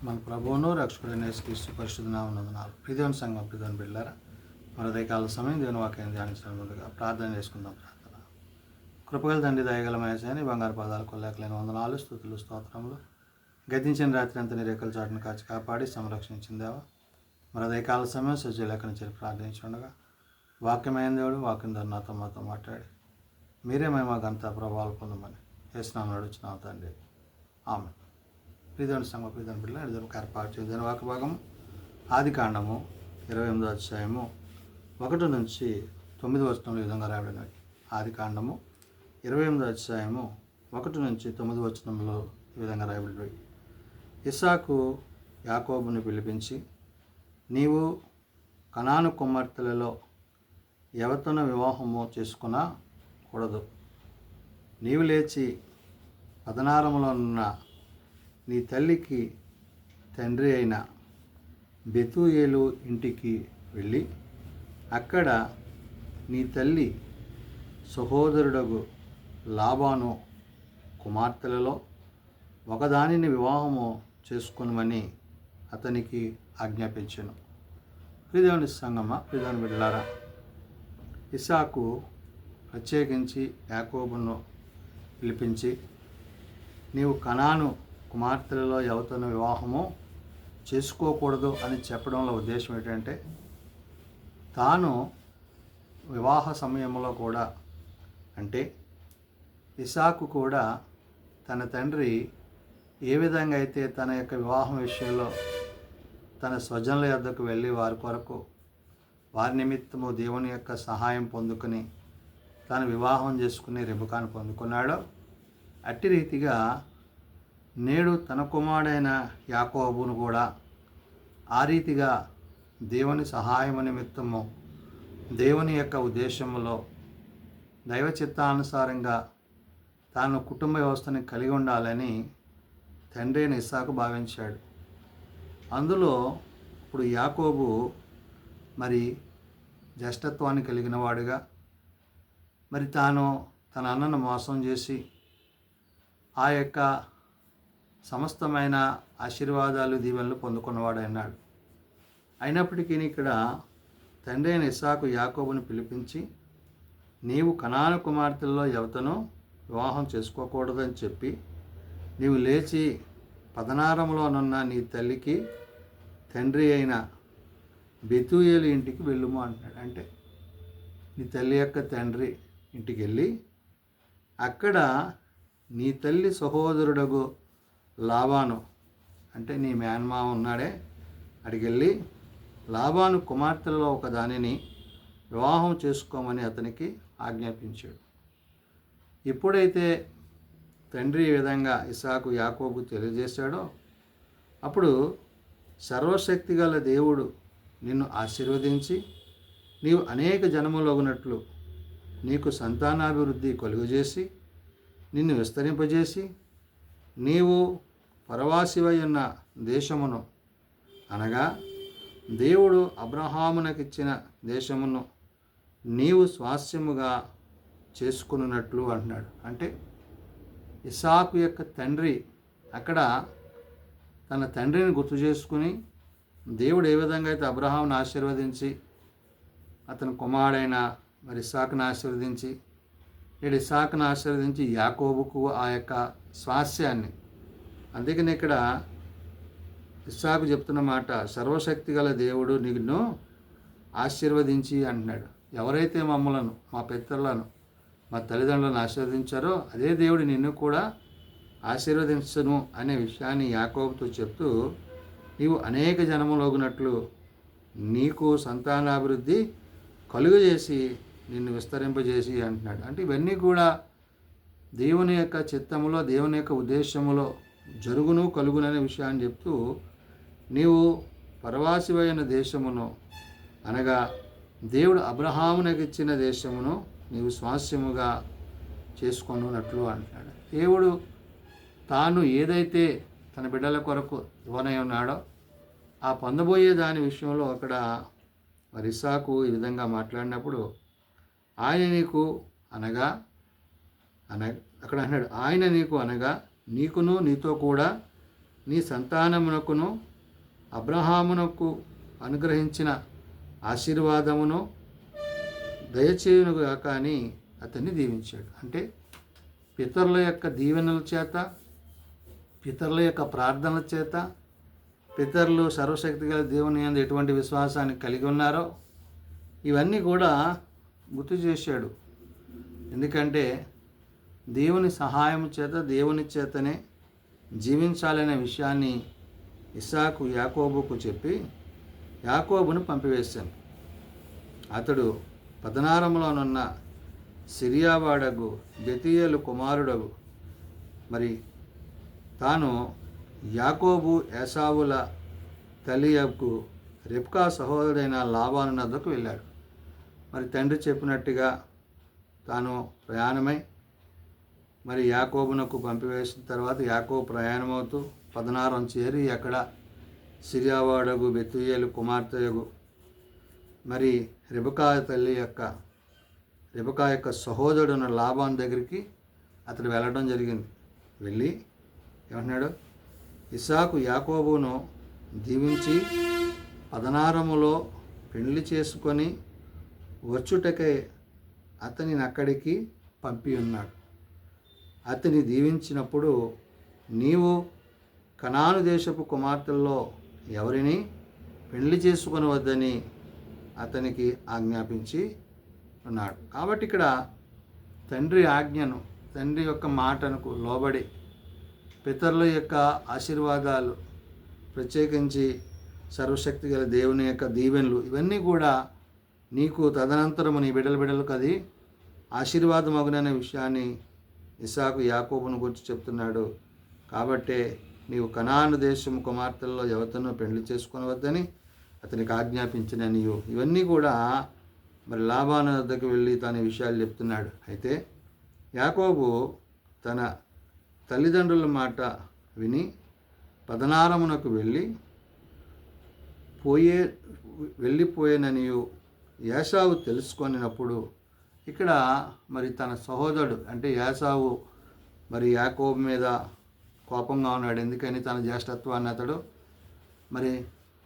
మన ప్రభువును రక్షకుడైన యేసుక్రీస్తు పరిశుద్ధ నామమున ప్రియదేవుని సంఘం ప్రియదేవుని బిడ్డలారా మన ఉదయకాల సమయం దేవుని వాక్యాన్ని ధ్యానించడం ముందుగా ప్రార్థన చేసుకుందాం. కృపగల తండ్రి, దయగల మహేశాని, బంగారు పాదాలు కొల్లేకలేని వందనాలు, స్తుతులు, స్తోత్రములు. గతించిన రాత్రి అంతా నీ రేఖల చాటును కాచి కాపాడి సంరక్షించిందేవా. మన ఉదయకాల సమయం సజ్జలేఖన చేరి ప్రార్థించుండగా వాక్యమైన దేవుడు వాక్యం ద్వారా నాతో మాతో మాట్లాడి మీరే మేము గంత ప్రభావాలు పొందమని వేసినాము నడుచున్నాం తండ్రి. ఆమె ప్రియదేవుని సంఘ ప్రియదేవుని బిడ్డలు ఎడుదరు ఏర్పాటు చేసిన వాక్య భాగం ఆదికాండము 28వ అధ్యాయము 1 నుంచి 9 వచనంలో ఈ విధంగా రాయబడినవి. ఆదికాండము 28వ అధ్యాయము 1 నుంచి 9 వచనంలో ఈ విధంగా రాయబడినవి. ఇస్సాకు యాకోబుని పిలిపించి, నీవు కనాను కుమార్తెలలో ఎవరితోనూ వివాహము చేసుకొనకూడదు. నీవు లేచి పదనారములో ఉన్న నీ తల్లికి తండ్రి అయిన బెతూయేలు ఇంటికి వెళ్ళి అక్కడ నీ తల్లి సహోదరుడగు లాబాను కుమార్తెలలో ఒకదానిని వివాహము చేసుకొనమని అతనికి ఆజ్ఞాపించెను. ప్రియదేవుని సంగమా, ప్రియదేవుని బిడ్డలారా, ఇస్సాకు ప్రత్యేకించి యాకోబును పిలిపించి, నీవు కనాను కుమార్తెలలో ఎవరితోనూ వివాహము చేసుకోకూడదు అని చెప్పడంలో ఉద్దేశం ఏంటంటే, తాను వివాహ సమయంలో కూడా, అంటే ఇస్సాకు కూడా తన తండ్రి ఏ విధంగా అయితే తన యొక్క వివాహం విషయంలో తన స్వజనుల యొద్దకు వెళ్ళి వారి కొరకు వారి నిమిత్తము దేవుని యొక్క సహాయం పొందుకొని తను వివాహం చేసుకుని రెబెకాను పొందుకున్నాడో, అట్టి రీతిగా నేడు తన కుమారుడైన యాకోబును కూడా ఆ రీతిగా దేవుని సహాయము నిమిత్తము దేవుని యొక్క ఉద్దేశంలో దైవ చిత్తానుసారంగా తాను కుటుంబ వ్యవస్థని కలిగి ఉండాలని తండ్రి అయిన ఇస్సాకు భావించాడు. అందులో ఇప్పుడు యాకోబు మరి జ్యేష్ఠత్వాన్ని కలిగిన వాడుగా, మరి తాను తన అన్నను మోసం చేసి ఆ యొక్క సమస్తమైన ఆశీర్వాదాలు దీవెనలు పొందుకున్నవాడు అన్నాడు. అయినప్పటికీ ఇక్కడ తండ్రి అయిన ఇస్సాకు యాకోబుని పిలిపించి, నీవు కనాను కుమార్తెల్లో ఎవరితోనూ వివాహం చేసుకోకూడదని చెప్పి, నీవు లేచి పదనారములోనున్న నీ తల్లికి తండ్రి అయిన బెతూయేలు ఇంటికి వెళ్ళుము అంటున్నాడు. అంటే నీ తల్లి యొక్క తండ్రి ఇంటికి వెళ్ళి అక్కడ నీ తల్లి సహోదరుడగు లాబాను, అంటే నీ మేనమామ ఉన్నాడే, అడిగి వెళ్ళి లాబాను కుమార్తెలలో ఒక దానిని వివాహం చేసుకోమని అతనికి ఆజ్ఞాపించాడు. ఎప్పుడైతే తండ్రి ఈ విధంగా ఇస్సాకు యాకోబు తెలియజేశాడో, అప్పుడు సర్వశక్తి గల దేవుడు నిన్ను ఆశీర్వదించి నీవు అనేక జనములగునట్లు నీకు సంతానాభివృద్ధి కలుగజేసి నిన్ను విస్తరింపజేసి నీవు పరవాసివై ఉన్న దేశమును, అనగా దేవుడు అబ్రహామునకిచ్చిన దేశమును నీవు స్వాస్యముగా చేసుకున్నట్లు అంటున్నాడు. అంటే ఇస్సాకు యొక్క తండ్రి అక్కడ తన తండ్రిని గుర్తు చేసుకుని, దేవుడు ఏ విధంగా అయితే అబ్రహామును ఆశీర్వదించి అతని కుమారుడైన మరి ఇస్సాకును ఆశీర్వదించి, నేడు ఇస్సాకును ఆశీర్వదించి యాకోబుకు ఆ యొక్క స్వాస్యాన్ని, అందుకని ఇక్కడ ఇస్సాకు చెప్తున్న మాట, సర్వశక్తి గల దేవుడు నిన్ను ఆశీర్వదించి అంటున్నాడు. ఎవరైతే మమ్మలను, మా పితరులను, మా తల్లిదండ్రులను ఆశీర్వదించారో అదే దేవుడు నిన్ను కూడా ఆశీర్వదించను అనే విషయాన్ని యాకోబుతో చెప్తూ, నీవు అనేక జనములగునట్లు నీకు సంతానాభివృద్ధి కలుగజేసి నిన్ను విస్తరింపజేసి అంటున్నాడు. అంటే ఇవన్నీ కూడా దేవుని యొక్క చిత్తములో, దేవుని యొక్క ఉద్దేశములో జరుగును కలుగుననే విషయాన్ని చెప్తూ, నీవు పరవాసివైన దేశమును, అనగా దేవుడు అబ్రహామునకు ఇచ్చిన దేశమును నీవు స్వాస్యముగా చేసుకొనున్నట్లు అంటున్నాడు. దేవుడు తాను ఏదైతే తన బిడ్డల కొరకు ఇవ్వనై ఉన్నాడో ఆ పొందబోయే దాని విషయంలో అక్కడ మరి ఇస్సాకు ఈ విధంగా మాట్లాడినప్పుడు, ఆయన నీకు అనగా అక్కడ అన్నాడు, ఆయన నీకు అనగా నీకును నీతో కూడా నీ సంతానమునకును అబ్రహామునకు అనుగ్రహించిన ఆశీర్వాదమును దయచేయునుగాక అని అతన్ని దీవించాడు. అంటే పితరుల యొక్క దీవెనల చేత, పితరుల యొక్క ప్రార్థనల చేత, పితరులు సర్వశక్తి గల దేవుని యందు ఎటువంటి విశ్వాసాన్ని కలిగి ఉన్నారో ఇవన్నీ కూడా గుర్తు చేశాడు. ఎందుకంటే దేవుని సహాయం చేత, దేవుని చేతనే జీవించాలనే విషయాన్ని ఇస్సాకు యాకోబుకు చెప్పి యాకోబును పంపివేశాను. అతడు పదనారంలోనున్న సిరియావాడగు బెతీయేలు కుమారుడగు మరి తాను యాకోబు ఏసావుల తల్లియకు రెబ్కా సహోదరుడైన లాబాను వద్దకు వెళ్ళాడు. మరి తండ్రి చెప్పినట్టుగా తాను ప్రయాణమై మరి యాకోబునకు పంపివేసిన తర్వాత యాకోబు ప్రయాణమవుతూ పదనారం చేరి అక్కడ సిరియావాడగు బెతూయేలు కుమార్తెయగు మరి రెబకా యొక్క సహోదరుడున్న లాబాను దగ్గరికి అతడు వెళ్ళడం జరిగింది. వెళ్ళి ఏమంటున్నాడు, ఇస్సాకు యాకోబును దీవించి పదనారములో పెళ్లి చేసుకొని వచ్చుటకై అతనిని అక్కడికి పంపి ఉన్నాడు. అతని దీవించినప్పుడు నీవు కనాను దేశపు కుమార్తెల్లో ఎవరిని పెళ్లి చేసుకొని వద్దని అతనికి ఆజ్ఞాపించి ఉన్నాడు. కాబట్టి ఇక్కడ తండ్రి ఆజ్ఞను, తండ్రి యొక్క మాటకు లోబడి పితరుల యొక్క ఆశీర్వాదాలు, ప్రత్యేకించి సర్వశక్తి గల దేవుని యొక్క దీవెనలు ఇవన్నీ కూడా నీకు తదనంతరము నీ బిడ్డలకు అది ఆశీర్వాదమగుననే విషయాన్ని ఇస్సాకు యాకోబును గురించి చెప్తున్నాడు. కాబట్టే నీవు కనాను దేశం కుమార్తెల్లో ఎవరినో పెళ్లి చేసుకొనవద్దని అతనికి ఆజ్ఞాపించిన నీవు. ఇవన్నీ కూడా మరి లాబాను వద్దకు వెళ్ళి తన విషయాలు చెప్తున్నాడు. అయితే యాకోబు తన తల్లిదండ్రుల మాట విని పదనారమునకు వెళ్ళిపోయేననియు ఏసావు తెలుసుకొనినప్పుడు ఇక్కడ మరి తన సహోదరుడు అంటే ఏసావు మరి యాకోబు మీద కోపంగా ఉన్నాడు. ఎందుకని తన జ్యేష్ఠత్వాన్ని అతడు మరి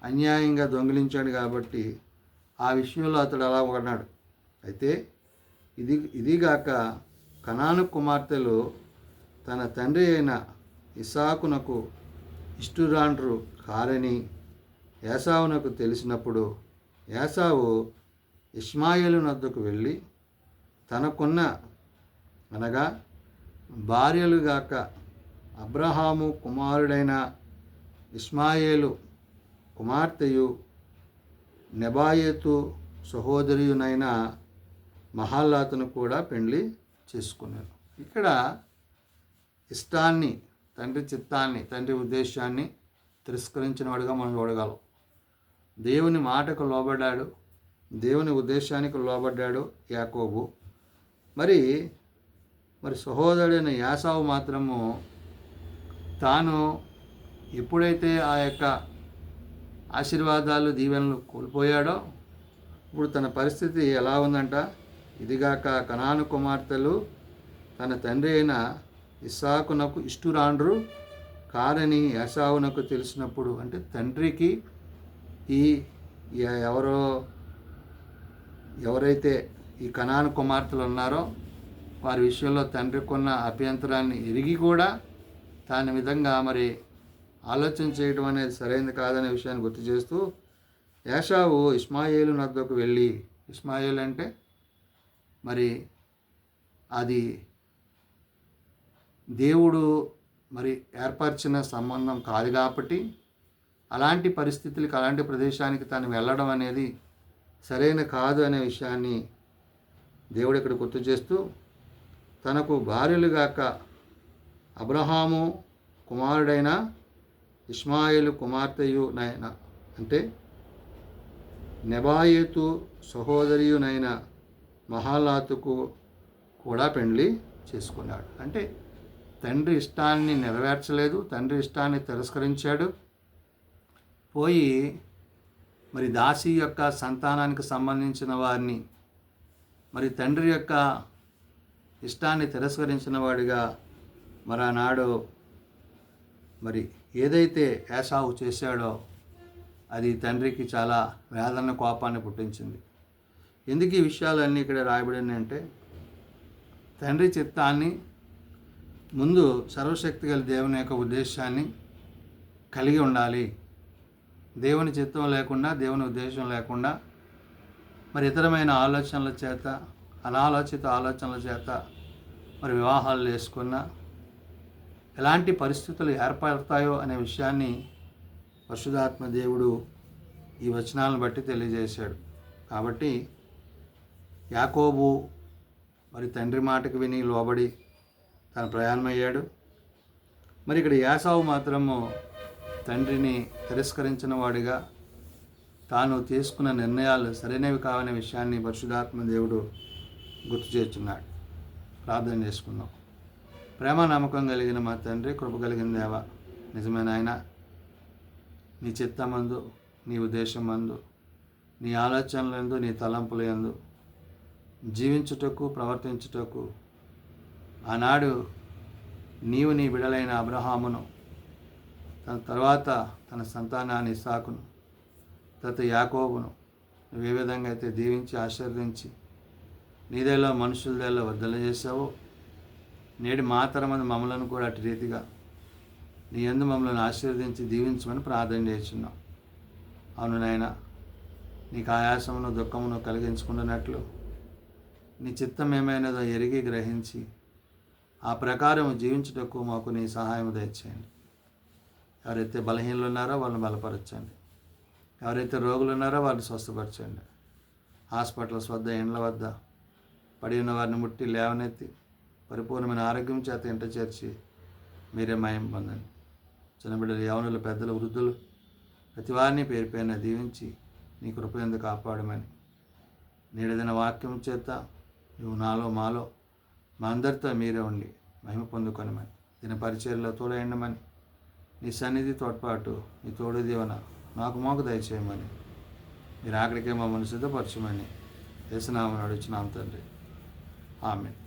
అన్యాయంగా దొంగిలించాడు కాబట్టి ఆ విషయంలో అతడు అలా ఉన్నాడు. అయితే ఇదిగాక కనాను కుమార్తెలు తన తండ్రి అయిన ఇస్సాకునకు ఇష్టురాండ్రు కారని ఏసావునకు తెలిసినప్పుడు ఏసావు ఇష్మాయేలు వద్దకు వెళ్ళి తనకున్న అనగా భార్యలుగాక అబ్రహాము కుమారుడైన ఇష్మాయేలు కుమార్తెయు నెబాయేతు సహోదరియునైన మహల్లాతును కూడా పెళ్లి చేసుకున్నాడు. ఇక్కడ ఇష్టాన్ని, తండ్రి చిత్తాన్ని, తండ్రి ఉద్దేశాన్ని తిరస్కరించిన వాడుగా మనం చూడగలం. దేవుని మాటకు లోబడ్డాడు, దేవుని ఉద్దేశానికి లోబడ్డాడు యాకోబు. మరి సహోదరుడైన యాసావు మాత్రము తాను ఎప్పుడైతే ఆ యొక్క ఆశీర్వాదాలు దీవెనలు కోల్పోయాడో ఇప్పుడు తన పరిస్థితి ఎలా ఉందంట. ఇదిగాక కనాను కుమార్తెలు తన తండ్రి అయిన ఇస్సాకునకు ఇష్టురాండ్రు కారని ఏసావునకు తెలిసినప్పుడు, అంటే తండ్రికి ఎవరైతే ఈ కనాను కుమార్తెలు ఉన్నారో వారి విషయంలో తండ్రికి ఉన్న అభ్యంతరాన్ని ఎరిగి కూడా దాని విధంగా మరి ఆలోచన చేయడం అనేది సరైనది కాదనే విషయాన్ని గుర్తు చేస్తూ ఏసావు ఇష్మాయేలు వద్దకు వెళ్ళి, ఇష్మాయేలు అంటే మరి అది దేవుడు మరి ఏర్పరిచిన సంబంధం కాదు కాబట్టి అలాంటి పరిస్థితులకి, అలాంటి ప్రదేశానికి తను వెళ్ళడం అనేది సరైన కాదు అనే విషయాన్ని దేవుడు ఇక్కడ గుర్తు చేస్తూ తనకు భార్యలుగాక అబ్రహాము కుమారుడైన ఇష్మాయేలు కుమార్తెయునైన అంటే నెబాయేతు సహోదరియునైన మహలాతుకు కూడా పెళ్లి చేసుకున్నాడు. అంటే తండ్రి ఇష్టాన్ని నెరవేర్చలేదు, తండ్రి ఇష్టాన్ని తిరస్కరించాడు. పోయి మరి దాసి యొక్క సంతానానికి సంబంధించిన వారిని మరి తండ్రి యొక్క ఇష్టాన్ని తిరస్కరించిన వాడిగా మరి ఆనాడు మరి ఏదైతే ఏసావు చేశాడో అది తండ్రికి చాలా వేదన, కోపాన్ని పుట్టించింది. ఎందుకు ఈ విషయాలన్నీ ఇక్కడ రాయబడినాయి అంటే, తండ్రి చిత్తాన్ని ముందు సర్వశక్తి గల దేవుని యొక్క ఉద్దేశాన్ని కలిగి ఉండాలి. దేవుని చిత్తం లేకుండా, దేవుని ఉద్దేశం లేకుండా మరి ఇతరమైన ఆలోచనల చేత, అనాలోచిత ఆలోచనల చేత మరి వివాహాలు చేసుకున్న ఎలాంటి పరిస్థితులు ఏర్పడతాయో అనే విషయాన్ని పరిశుద్ధాత్మ దేవుడు ఈ వచనాలను బట్టి తెలియజేశాడు. కాబట్టి యాకోబు మరి తండ్రి మాటకు విని లోబడి తన ప్రయాణమయ్యాడు. మరి ఇక్కడ ఏసావు మాత్రము తండ్రిని తిరస్కరించిన వాడిగా తాను తీసుకున్న నిర్ణయాలు సరైనవి కావనే విషయాన్ని పరిశుద్ధాత్మ దేవుడు గుర్తు చేస్తున్నాడు. ప్రార్థన చేసుకుందాం. ప్రేమ నమ్మకం కలిగిన మా తండ్రి, కృప కలిగిన దేవ, నిజమైన ఆయన, నీ చిత్తమందు, నీ ఉద్దేశమందు, నీ ఆలోచనలందు, నీ తలంపులందు జీవించుటకు, ప్రవర్తించుటకు ఆనాడు నీవు నీ బిడలైన అబ్రహామును, తన తర్వాత తన సంతానాన్ని ఇస్సాకును, తర్వాత యాకోబును నువ్వు ఏ విధంగా అయితే దీవించి ఆశీర్వదించి నీదేలో మనుషులదేలో వర్ధల చేసావో, నేడు మాతరమంది మమ్మలను కూడా అటు రీతిగా నీ యందు మమ్మల్ని ఆశీర్వదించి దీవించమని ప్రార్థన చేస్తున్నాం. అవును నాయన, నీకు ఆయాసమును దుఃఖమును కలిగించుకున్నట్లు నీ చిత్తం ఏమైనదో ఎరిగి గ్రహించి ఆ ప్రకారం జీవించుటకు మాకు నీ సహాయం దయచేయండి. ఎవరైతే బలహీనలు ఉన్నారో వాళ్ళని బలపరచండి. ఎవరైతే రోగులు ఉన్నారో వాళ్ళని స్వస్థపరచండి. హాస్పిటల్స్ వద్ద, ఇండ్ల వద్ద పడి ఉన్న వారిని ముట్టి లేవనెత్తి పరిపూర్ణమైన ఆరోగ్యం చేత ఇంట చేర్చి మీరే మహిమ పొందండి. చిన్నబిడ్డలు, యవనులు, పెద్దలు, వృద్ధులు ప్రతి వారిని పేరు పేరున దీవించి నీ కృపయందు కాపాడమని నేడదిన వాక్యం చేత నువ్వు నాలో మాలో మా అందరితో మీరే ఉండి మహిమ పొందుకొనమని, దీని పరిచర్యలో తోడైండమని, నీ సన్నిధి తోడ్పాటు, నీ తోడు దీవెన మాకు దయచేయమని, మీరు అక్కడికే మమ్మల్ని సిద్ధపరచమని యేసునామమున అడుగుచున్నాం తండ్రి. ఆమేన్.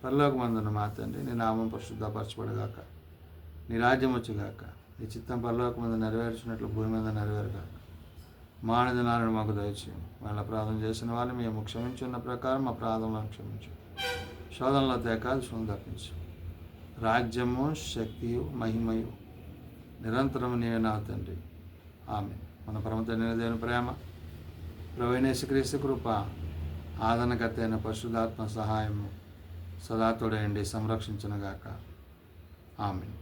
పరలోకమందున్న మా తండ్రి, నీ నామం పరిశుద్ధపరచబడుగాక, నీ రాజ్యం వచ్చుగాక, నీ చిత్తం పరలోకమందు నెరవేర్చినట్లు భూమి మీద నెరవేరుగాక. మా అనుదినాలను మాకు దయచేయం. వాళ్ళ ప్రార్థన చేసిన వాళ్ళు మేము క్షమించున్న ప్రకారం మా ప్రార్థనలను క్షమించు. శోధనలో తేకాదు తప్పించు. రాజ్యము, శక్తియు, మహిమయు నిరంతరము నీవే నా తండ్రి. ఆమేన్. మన పరమ తండ్రి దేవుని ప్రేమ, ప్రభువైన యేసుక్రీస్తు కృప, ఆదరణకర్త అయిన పరిశుద్ధాత్మ సహాయము సదా తోడయండి సంరక్షించునుగాక. ఆమేన్.